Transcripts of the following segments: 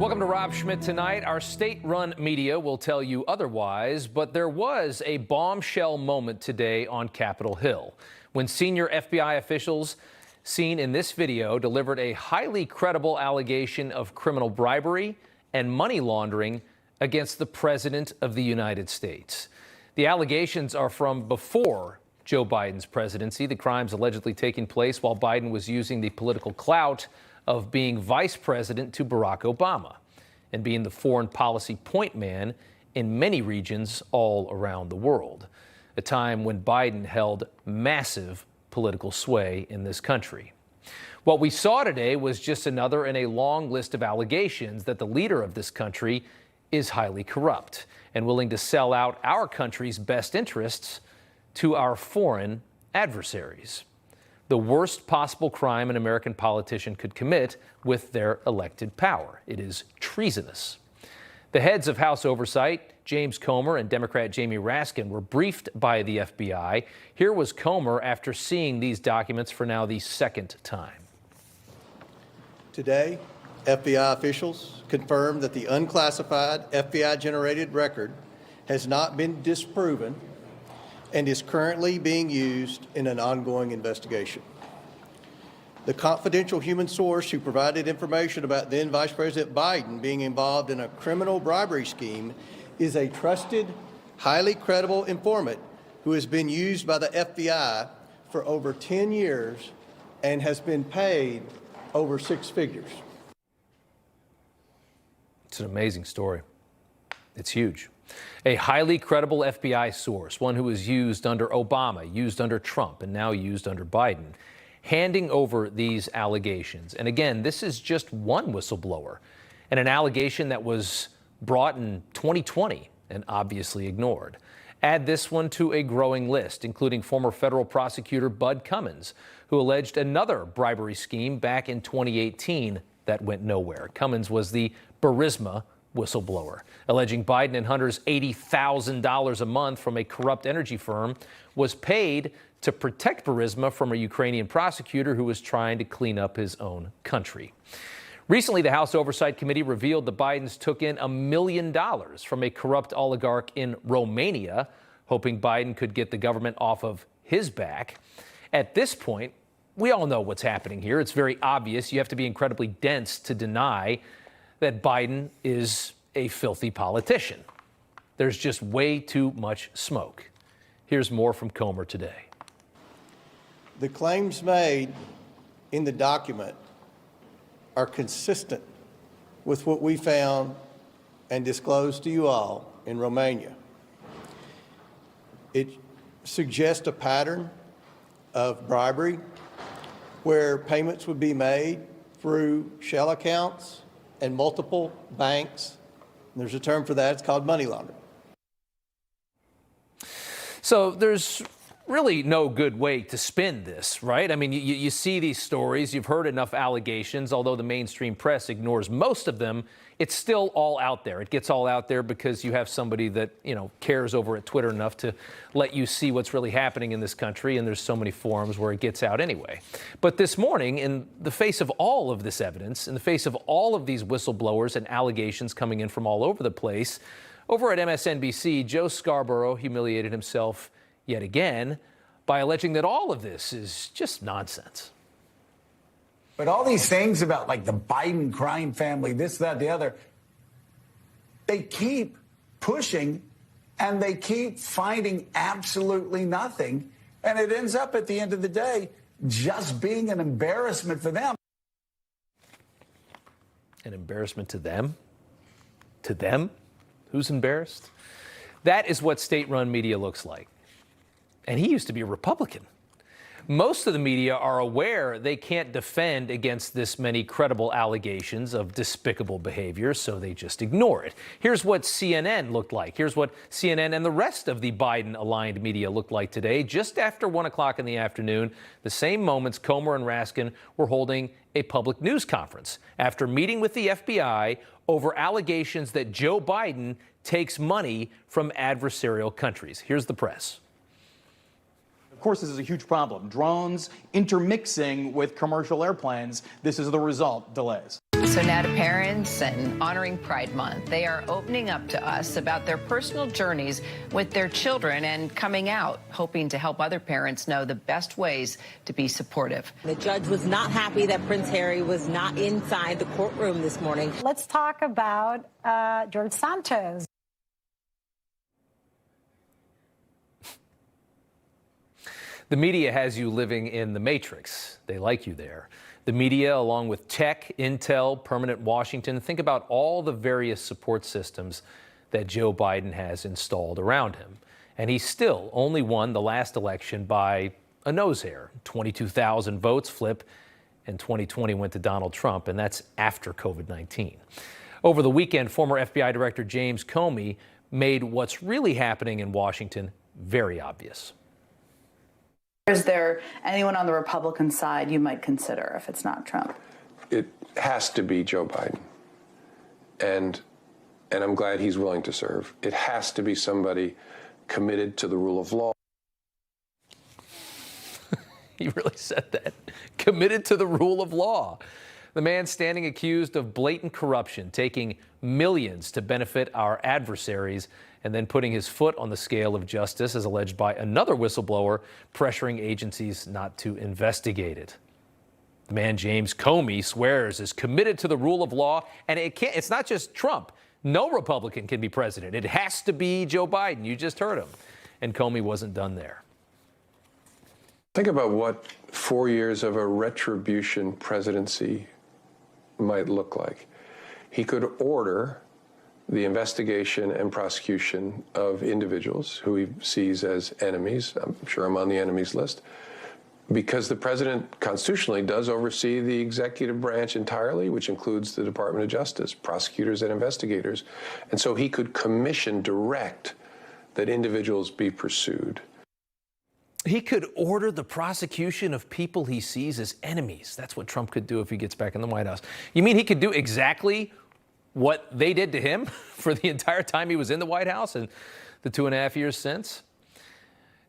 Welcome to Rob Schmitt Tonight. Our state-run media will tell you otherwise, but there was a bombshell moment today on Capitol Hill when senior FBI officials seen in this video delivered a highly credible allegation of criminal bribery and money laundering against the President of the United States. The allegations are from before Joe Biden's presidency, the crimes allegedly taking place while Biden was using the political clout of being vice president to Barack Obama and being the foreign policy point man in many regions all around the world, a time when Biden held massive political sway in this country. What we saw today was just another in a long list of allegations that the leader of this country is highly corrupt and willing to sell out our country's best interests to our foreign adversaries. The worst possible crime an American politician could commit with their elected power. It is treasonous. The heads of House Oversight, James Comer and Democrat Jamie Raskin, were briefed by the FBI. Here was Comer after seeing these documents for now the second time. Today, FBI officials confirmed that the unclassified FBI-generated record has not been disproven and is currently being used in an ongoing investigation. The confidential human source who provided information about then Vice President Biden being involved in a criminal bribery scheme is a trusted, highly credible informant who has been used by the FBI for over 10 years and has been paid over six figures. It's an amazing story. It's huge. A highly credible FBI source, one who was used under Obama, used under Trump, and now used under Biden, handing over these allegations. And again, this is just one whistleblower and an allegation that was brought in 2020 and obviously ignored. Add this one to a growing list, including former federal prosecutor Bud Cummins, who alleged another bribery scheme back in 2018 that went nowhere. Cummins was the Burisma whistleblower, alleging Biden and Hunter's $80,000 a month from a corrupt energy firm was paid to protect Burisma from a Ukrainian prosecutor who was trying to clean up his own country. Recently, the House Oversight Committee revealed the Bidens took in $1 million from a corrupt oligarch in Romania, hoping Biden could get the government off of his back. At this point, we all know what's happening here. It's very obvious. You have to be incredibly dense to deny that Biden is a filthy politician. There's just way too much smoke. Here's more from Comer today. The claims made in the document are consistent with what we found and disclosed to you all in Romania. It suggests a pattern of bribery where payments would be made through shell accounts and multiple banks. There's a term for that. It's called money laundering. So there's really no good way to spin this, right? I mean, you see these stories, you've heard enough allegations, although the mainstream press ignores most of them, it's still all out there. It gets all out there because you have somebody that, cares over at Twitter enough to let you see what's really happening in this country, and there's so many forums where it gets out anyway. But this morning, in the face of all of this evidence, in the face of all of these whistleblowers and allegations coming in from all over the place, over at MSNBC, Joe Scarborough humiliated himself yet again by alleging that all of this is just nonsense. But all these things about like the Biden crime family, this, that, the other, they keep pushing and they keep finding absolutely nothing. And it ends up at the end of the day just being an embarrassment for them. An embarrassment to them? To them? Who's embarrassed? That is what state-run media looks like. And he used to be a Republican. Most of the media are aware they can't defend against this many credible allegations of despicable behavior, so they just ignore it. Here's what CNN looked like. Here's what CNN and the rest of the Biden-aligned media looked like today, just after 1 o'clock in the afternoon, the same moments Comer and Raskin were holding a public news conference after meeting with the FBI over allegations that Joe Biden takes money from adversarial countries. Here's the press. Of course, this is a huge problem. Drones intermixing with commercial airplanes. This is the result, delays. So now to parents and honoring Pride Month. They are opening up to us about their personal journeys with their children and coming out, hoping to help other parents know the best ways to be supportive. The judge was not happy that Prince Harry was not inside the courtroom this morning. Let's talk about George Santos. The media has you living in the Matrix. They like you there. The media, along with tech, intel, permanent Washington, think about all the various support systems that Joe Biden has installed around him. And he still only won the last election by a nose hair. 22,000 votes flip, and 2020 went to Donald Trump, and that's after COVID-19. Over the weekend, former FBI Director James Comey made what's really happening in Washington very obvious. Is there anyone on the Republican side you might consider if it's not Trump? It has to be Joe Biden. And I'm glad he's willing to serve. It has to be somebody committed to the rule of law. He really said that. Committed to the rule of law. The man standing accused of blatant corruption, taking millions to benefit our adversaries, and then putting his foot on the scale of justice, as alleged by another whistleblower, pressuring agencies not to investigate it. The man James Comey swears is committed to the rule of law, and it's not just Trump. No Republican can be president. It has to be Joe Biden. You just heard him. And Comey wasn't done there. Think about what 4 years of a retribution presidency might look like. He could order the investigation and prosecution of individuals who he sees as enemies. I'm sure I'm on the enemies list. Because the president constitutionally does oversee the executive branch entirely, which includes the Department of Justice, prosecutors and investigators. And so he could direct that individuals be pursued. He could order the prosecution of people he sees as enemies. That's what Trump could do if he gets back in the White House. You mean he could do exactly what they did to him for the entire time he was in the White House and the 2.5 years since?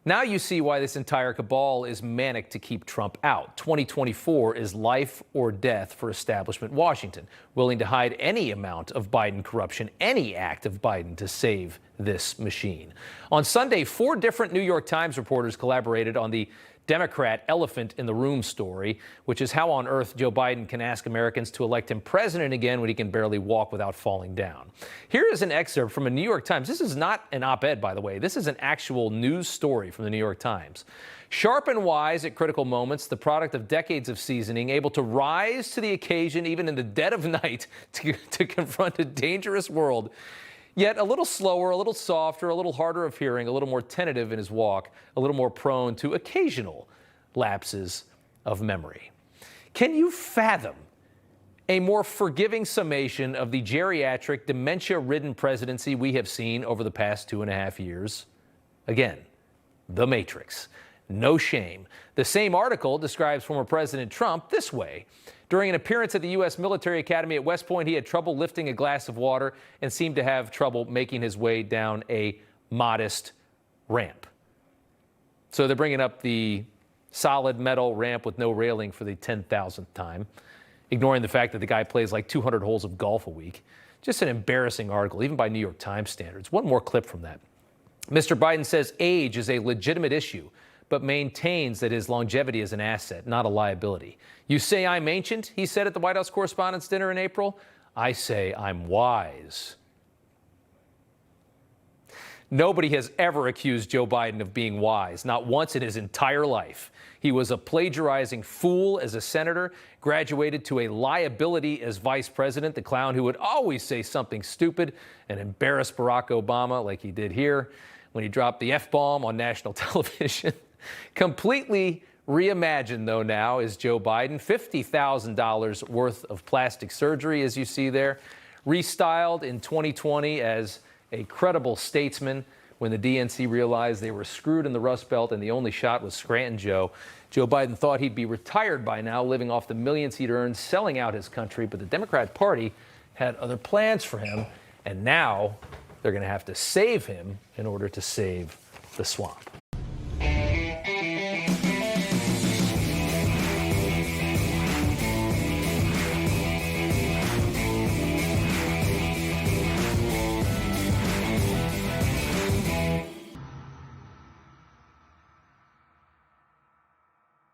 Now you see why this entire cabal is manic to keep Trump out. 2024 is life or death for establishment Washington, willing to hide any amount of Biden corruption, any act of Biden to save this machine. On Sunday, 4 different New York Times reporters collaborated on the Democrat elephant in the room story, which is how on earth Joe Biden can ask Americans to elect him president again when he can barely walk without falling down. Here is an excerpt from a New York Times. This is not an op-ed, by the way. This is an actual news story from the New York Times. Sharp and wise at critical moments, the product of decades of seasoning, able to rise to the occasion even in the dead of night to confront a dangerous world. Yet a little slower, a little softer, a little harder of hearing, a little more tentative in his walk, a little more prone to occasional lapses of memory. Can you fathom a more forgiving summation of the geriatric, dementia-ridden presidency we have seen over the past 2.5 years? Again, the Matrix. No shame. The same article describes former President Trump this way. During an appearance at the U.S. Military Academy at West Point, he had trouble lifting a glass of water and seemed to have trouble making his way down a modest ramp. So they're bringing up the solid metal ramp with no railing for the 10,000th time, ignoring the fact that the guy plays like 200 holes of golf a week. Just an embarrassing article, even by New York Times standards. One more clip from that. Mr. Biden says age is a legitimate issue, but maintains that his longevity is an asset, not a liability. You say I'm ancient, he said at the White House Correspondents' Dinner in April. I say I'm wise. Nobody has ever accused Joe Biden of being wise, not once in his entire life. He was a plagiarizing fool as a senator, graduated to a liability as vice president, the clown who would always say something stupid and embarrass Barack Obama like he did here when he dropped the F-bomb on national television. Completely reimagined, though, now is Joe Biden. $50,000 worth of plastic surgery, as you see there. Restyled in 2020 as a credible statesman when the DNC realized they were screwed in the Rust Belt and the only shot was Scranton Joe. Joe Biden thought he'd be retired by now, living off the millions he'd earned, selling out his country. But the Democrat Party had other plans for him, and now they're going to have to save him in order to save the swamp.